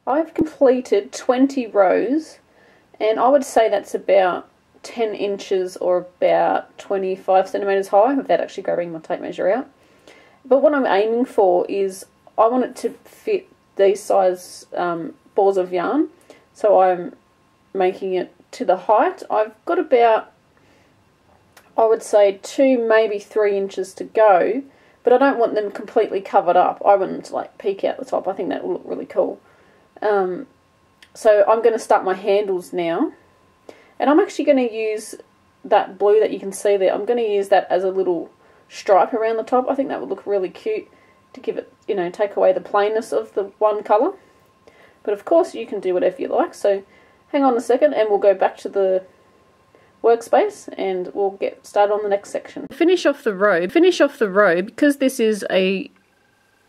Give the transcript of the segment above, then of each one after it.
I've completed 20 rows, and I would say that's about 10 inches or about 25 centimetres high without actually grabbing my tape measure out. But what I'm aiming for is I want it to fit these size balls of yarn, so I'm making it to the height. I've got about, I would say, 2 maybe 3 inches to go, but I don't want them completely covered up. I want them to like peek out the top. I think that will look really cool. So I'm going to start my handles now, and I'm actually going to use that blue that you can see there. I'm going to use that as a little stripe around the top. I think that would look really cute to give it, you know, take away the plainness of the one colour. But of course you can do whatever you like, so hang on a second and we'll go back to the workspace and we'll get started on the next section. Finish off the row because this is a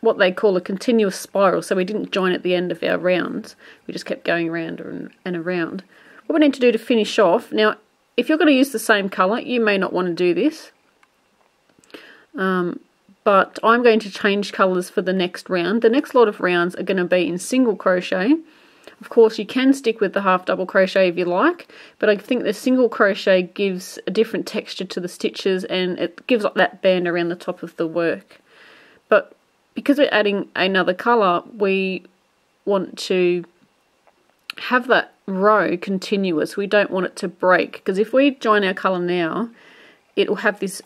what they call a continuous spiral, so we didn't join at the end of our rounds, we just kept going around and around. What we need to do to finish off, now if you're going to use the same colour you may not want to do this, but I'm going to change colours for the next round. The next lot of rounds are going to be in single crochet. Of course you can stick with the half double crochet if you like, but I think the single crochet gives a different texture to the stitches and it gives that band around the top of the work. But because we're adding another colour, we want to have that row continuous. We don't want it to break, because if we join our colour now, it will have this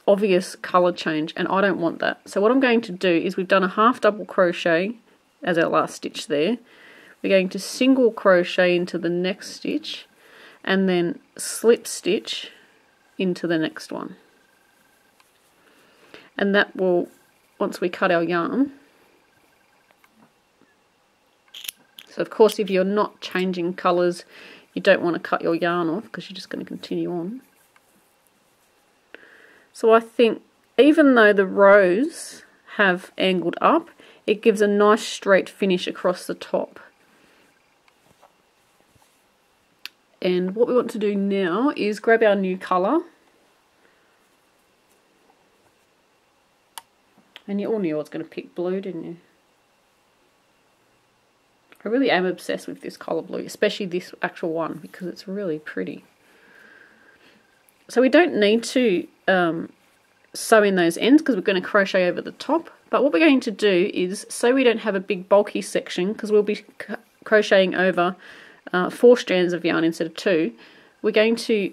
obvious colour change, and I don't want that. So what I'm going to do is, we've done a half double crochet as our last stitch there. We're going to single crochet into the next stitch, and then slip stitch into the next one. And that will, once we cut our yarn, so of course if you're not changing colours you don't want to cut your yarn off because you're just going to continue on. So I think even though the rows have angled up, it gives a nice straight finish across the top. And what we want to do now is grab our new colour. And you all knew I was going to pick blue, didn't you? I really am obsessed with this colour blue, especially this actual one, because it's really pretty. So we don't need to sew in those ends because we're going to crochet over the top. But what we're going to do is, so we don't have a big bulky section, because we'll be crocheting over 4 strands of yarn instead of 2, we're going to,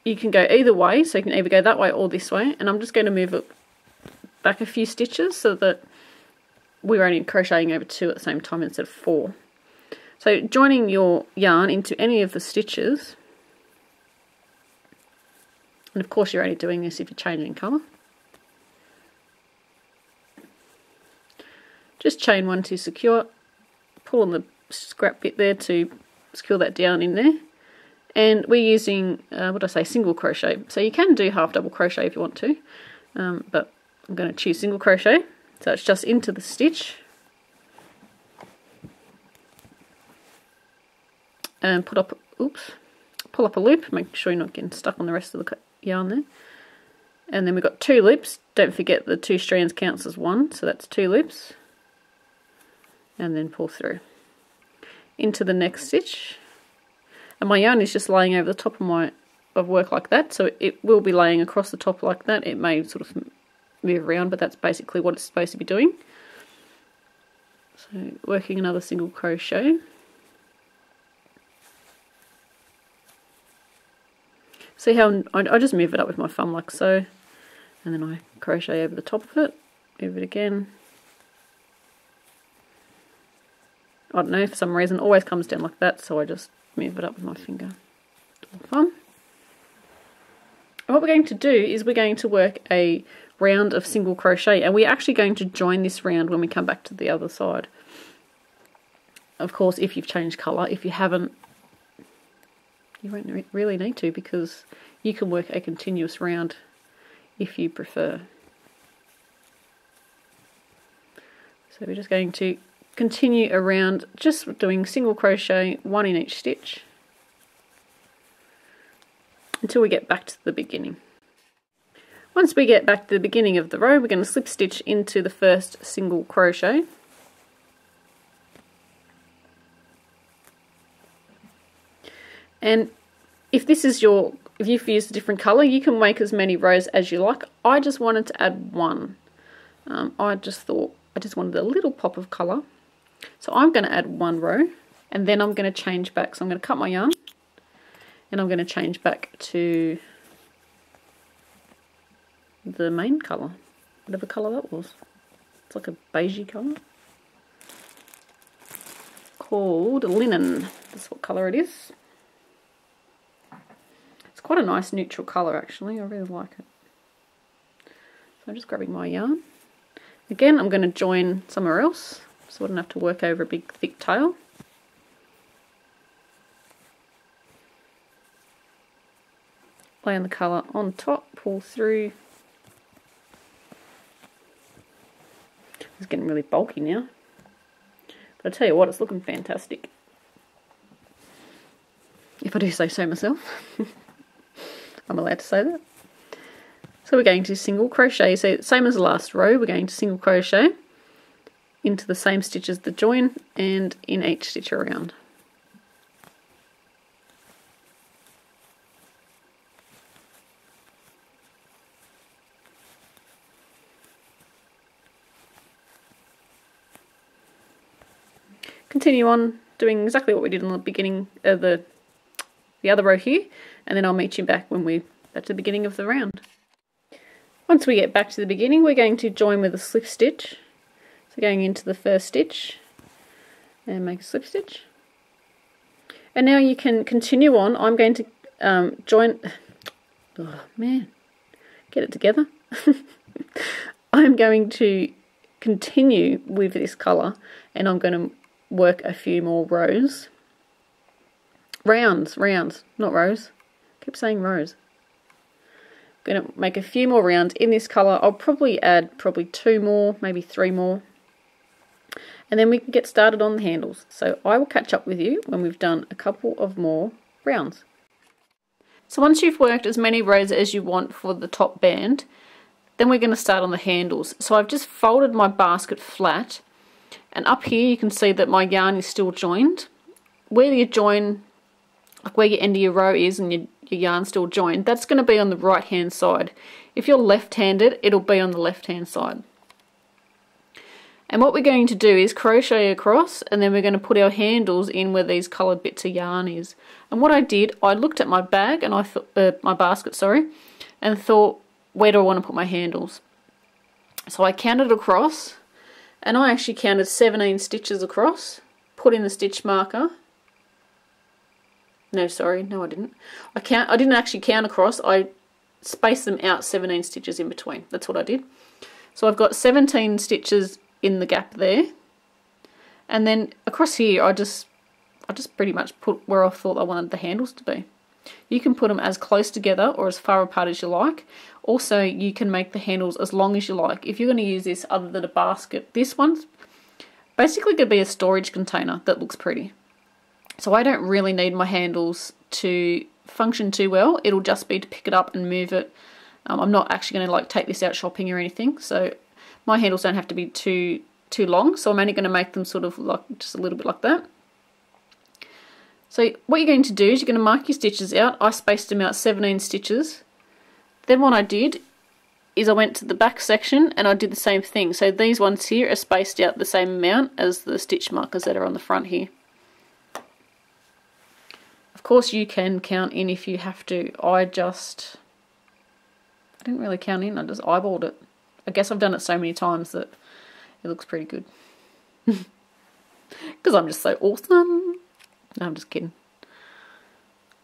you can go either way, so you can either go that way or this way, and I'm just going to move it back a few stitches so that we're only crocheting over 2 at the same time instead of 4. So joining your yarn into any of the stitches, and of course you're only doing this if you're changing colour. Just chain 1 to secure, pull on the scrap bit there to secure that down in there, and we're using single crochet. So you can do half double crochet if you want to, but I'm going to choose single crochet. So it's just into the stitch and pull up a loop, make sure you're not getting stuck on the rest of the yarn there. And then we've got 2 loops. Don't forget the 2 strands counts as 1, so that's 2 loops. And then pull through into the next stitch. And my yarn is just laying over the top of work like that, so it will be laying across the top like that. It may sort of move around, but that's basically what it's supposed to be doing. So working another single crochet. See how I just move it up with my thumb like so, and then I crochet over the top of it, move it again. I don't know, for some reason it always comes down like that, so I just move it up with my finger or thumb. And what we're going to do is we're going to work a round of single crochet, and we're actually going to join this round when we come back to the other side. Of course, if you've changed colour. If you haven't, you won't really need to, because you can work a continuous round if you prefer. So we're just going to continue around, just doing single crochet, 1 in each stitch, until we get back to the beginning. Once we get back to the beginning of the row, we're going to slip stitch into the first single crochet. And if you've used a different colour, you can make as many rows as you like. I just wanted to add one. I just wanted a little pop of colour. So I'm going to add one row, and then I'm going to change back. So I'm going to cut my yarn, and I'm going to change back to the main colour, whatever colour that was. It's like a beigey colour called linen. That's what colour it is. It's quite a nice neutral colour actually, I really like it. So I'm just grabbing my yarn. Again, I'm going to join somewhere else so I don't have to work over a big thick tail. Lay on the colour on top, pull through. It's getting really bulky now. But I tell you what, it's looking fantastic. If I do say so myself. I'm allowed to say that. So we're going to single crochet. So same as the last row, we're going to single crochet into the same stitch as the join and in each stitch around. Continue on doing exactly what we did in the beginning of the other row here, and then I'll meet you back when we're at the beginning of the round. Once we get back to the beginning, we're going to join with a slip stitch. So going into the first stitch and make a slip stitch. And now you can continue on. I'm going to join, oh man, get it together. I'm going to continue with this colour, and I'm going to work a few more rows. Rounds, not rows. I keep saying rows. I'm going to make a few more rounds in this colour. I'll probably add two more, maybe three more. And then we can get started on the handles. So I will catch up with you when we've done a couple of more rounds. So once you've worked as many rows as you want for the top band, then we're going to start on the handles. So I've just folded my basket flat, and up here you can see that my yarn is still joined. Where you join, like where your end of your row is and your yarn still joined, that's going to be on the right hand side. If you're left-handed, it'll be on the left hand side. And what we're going to do is crochet across, and then we're going to put our handles in where these coloured bits of yarn is. And what I did, I looked at my bag, and I thought, my basket, sorry, and thought, where do I want to put my handles? So I counted across, and I actually counted 17 stitches across, put in the stitch marker. No, sorry, no I didn't. I didn't actually count across, I spaced them out 17 stitches in between. That's what I did. So I've got 17 stitches in the gap there, and then across here I just pretty much put where I thought I wanted the handles to be. You can put them as close together or as far apart as you like. Also, you can make the handles as long as you like. If you're going to use this other than a basket, this one's basically going to be a storage container that looks pretty. So I don't really need my handles to function too well. It'll just be to pick it up and move it. I'm not actually going to like take this out shopping or anything, so my handles don't have to be too long, so I'm only going to make them sort of like just a little bit like that. So what you're going to do is you're going to mark your stitches out. I spaced them out 17 stitches. Then what I did is I went to the back section and I did the same thing. So these ones here are spaced out the same amount as the stitch markers that are on the front here. Of course you can count in if you have to. I didn't really count in, I just eyeballed it. I guess I've done it so many times that it looks pretty good. Because I'm just so awesome. No, I'm just kidding.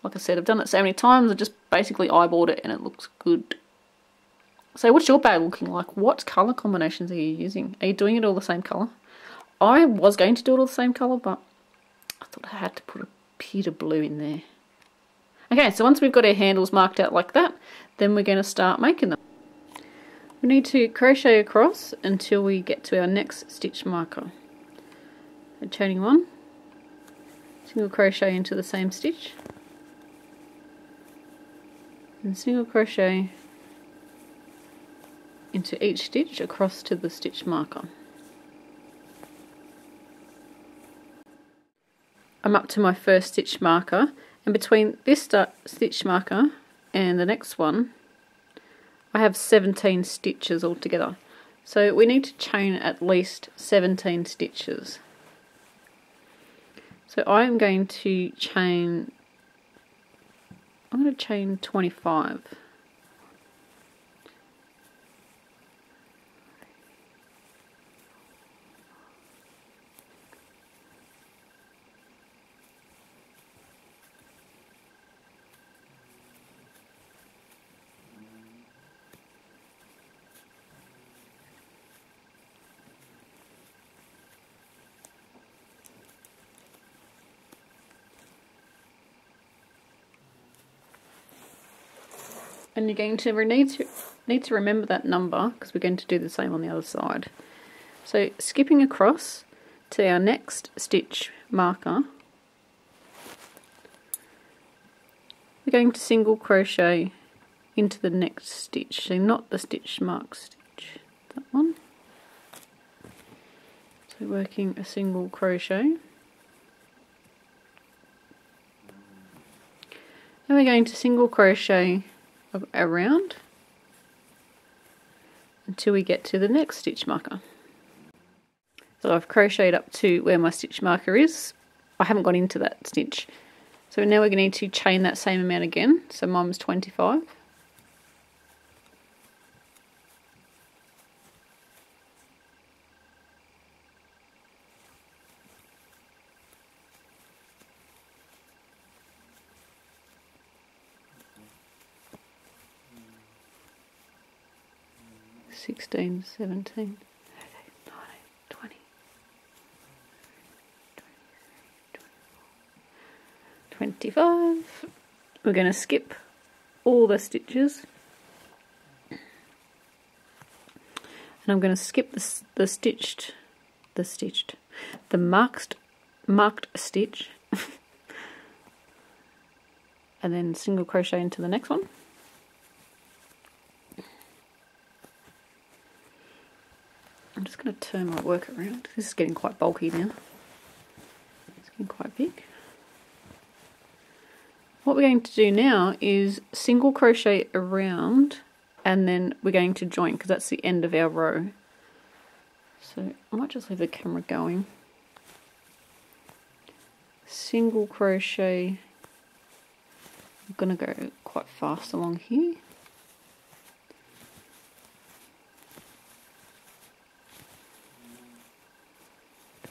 Like I said, I've done it so many times, I just basically eyeballed it and it looks good. So what's your bag looking like? What colour combinations are you using? Are you doing it all the same colour? I was going to do it all the same colour, but I thought I had to put a bit of blue in there. Okay, so once we've got our handles marked out like that, then we're going to start making them. We need to crochet across until we get to our next stitch marker. So chaining one, single crochet into the same stitch, and single crochet into each stitch across to the stitch marker. I'm up to my first stitch marker, And between this stitch marker and the next one, I have 17 stitches altogether. So we need to chain at least 17 stitches. So I'm going to chain 25. And you're going to need to remember that number because we're going to do the same on the other side. So skipping across to our next stitch marker, we're going to single crochet into the next stitch, so not the stitch mark stitch, that one. So working a single crochet. And we're going to single crochet around until we get to the next stitch marker. So I've crocheted up to where my stitch marker is. I haven't got into that stitch. So now we're going to need to chain that same amount again. So mine was 25. Sixteen, 17, 18, 19, 20, 25. We're going to skip all the stitches, and I'm going to skip the marked stitch, and then single crochet into the next one. I'm just going to turn my work around. This is getting quite bulky now. It's getting quite big. What we're going to do now is single crochet around, and then we're going to join because that's the end of our row. So I might just leave the camera going. Single crochet. I'm going to go quite fast along here.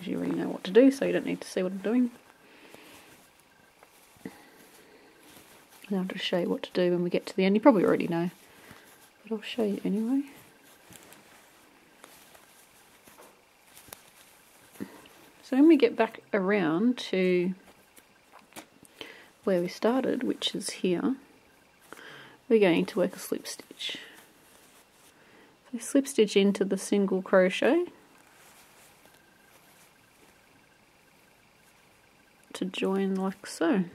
You already know what to do, so you don't need to see what I'm doing. And I'll just show you what to do when we get to the end. You probably already know, but I'll show you anyway. So when we get back around to where we started, which is here, we're going to work a slip stitch. So slip stitch into the single crochet to join like so.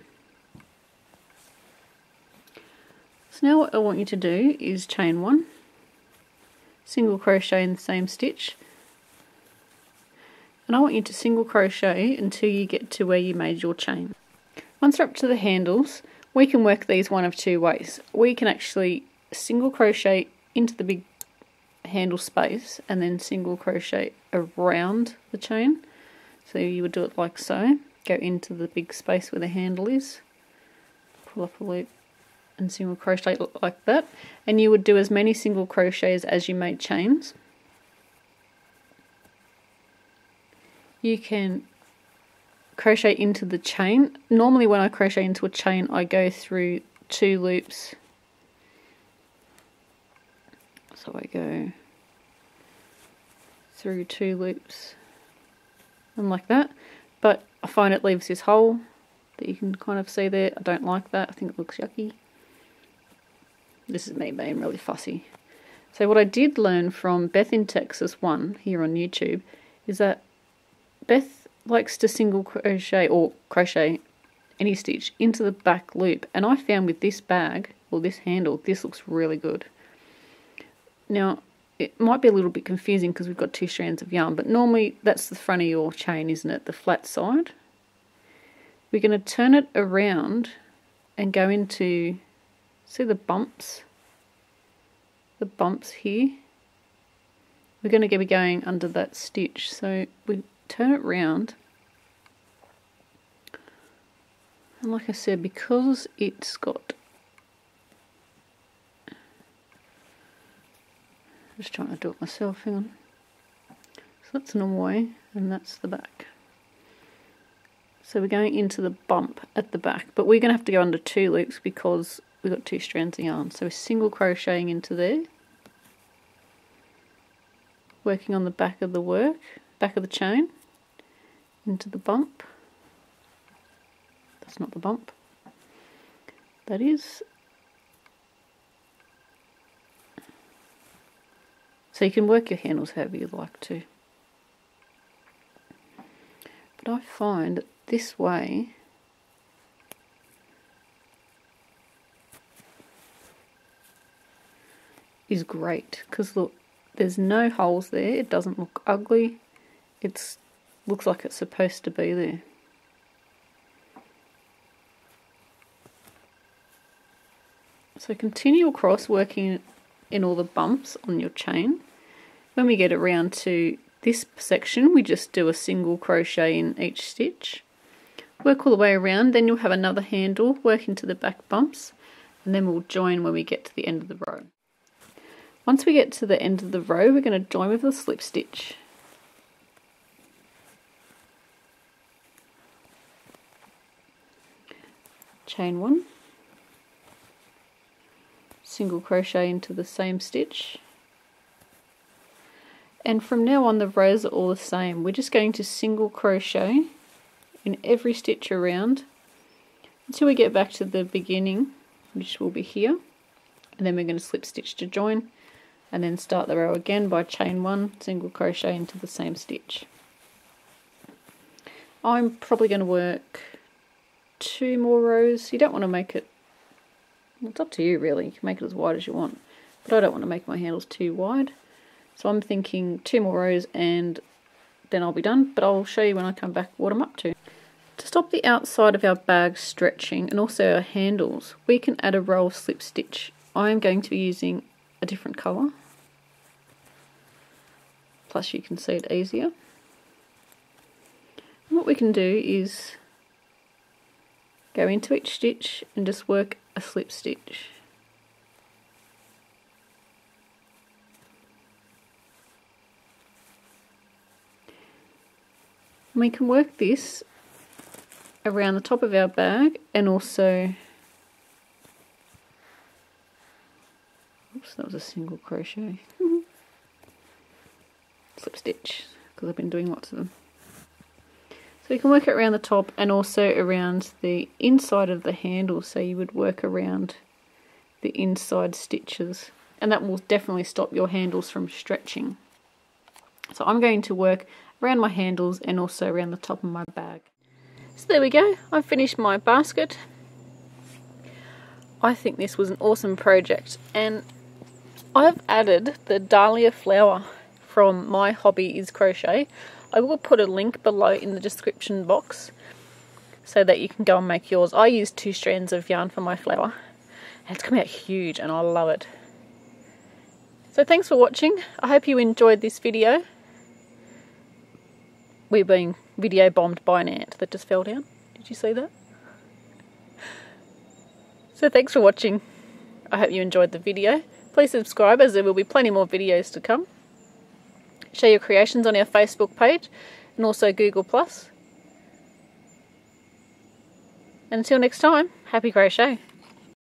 So now what I want you to do is chain one, single crochet in the same stitch, and I want you to single crochet until you get to where you made your chain. Once we're up to the handles, we can work these one of two ways. We can actually single crochet into the big handle space and then single crochet around the chain. So you would do it like so. Go into the big space where the handle is, pull up a loop and single crochet like that, and you would do as many single crochets as you made chains. You can crochet into the chain. Normally when I crochet into a chain I go through 2 loops, so I go through 2 loops and like that. But I find it leaves this hole that you can kind of see there. I don't like that. I think it looks yucky. This is me being really fussy. So what I did learn from Beth in Texas 1 here on YouTube is that Beth likes to single crochet or crochet any stitch into the back loop. And I found with this bag, or this handle, this looks really good. Now, it might be a little bit confusing because we've got 2 strands of yarn, but normally that's the front of your chain, isn't it? The flat side. We're going to turn it around and go into, see the bumps? The bumps here. We're going to be going under that stitch, so we turn it round. And like I said, because it's got, I'm just trying to do it myself, hang on. So that's the normal way, and that's the back. So we're going into the bump at the back, but we're going to have to go under 2 loops because we've got 2 strands of yarn. So we're single crocheting into there, working on the back of the back of the chain, into the bump. That's not the bump. That is. So you can work your handles however you like to. But I find that this way is great, because look, there's no holes there, it doesn't look ugly, it looks like it's supposed to be there. So continue across, working in all the bumps on your chain. When we get around to this section, we just do a single crochet in each stitch. Work all the way around, then you'll have another handle, work into the back bumps, and then we'll join when we get to the end of the row. Once we get to the end of the row, we're going to join with a slip stitch. Chain 1, single crochet into the same stitch, and from now on the rows are all the same. We're just going to single crochet in every stitch around until we get back to the beginning, which will be here, and then we're going to slip stitch to join, and then start the row again by chain 1, single crochet into the same stitch. I'm probably going to work 2 more rows. You don't want to make it, well, it's up to you really, you can make it as wide as you want, but I don't want to make my handles too wide, so I'm thinking 2 more rows and then I'll be done, but I'll show you when I come back what I'm up to. To stop the outside of our bag stretching and also our handles, we can add a row of slip stitch. I am going to be using a different colour, plus you can see it easier. And what we can do is go into each stitch and just work a slip stitch. And we can work this around the top of our bag and also, oops, that was a single crochet, slip stitch, because I've been doing lots of them. So you can work it around the top and also around the inside of the handle, so you would work around the inside stitches, and that will definitely stop your handles from stretching. So I'm going to work around my handles and also around the top of my bag. So there we go, I've finished my basket. I think this was an awesome project, and I've added the dahlia flower from My Hobby is Crochet. I will put a link below in the description box so that you can go and make yours. I used 2 strands of yarn for my flower and it's come out huge and I love it. So thanks for watching. I hope you enjoyed this video. We're being video bombed by an ant that just fell down. Did you see that? So thanks for watching. I hope you enjoyed the video. Please subscribe, as there will be plenty more videos to come. Share your creations on our Facebook page and also Google+. And until next time, happy crochet!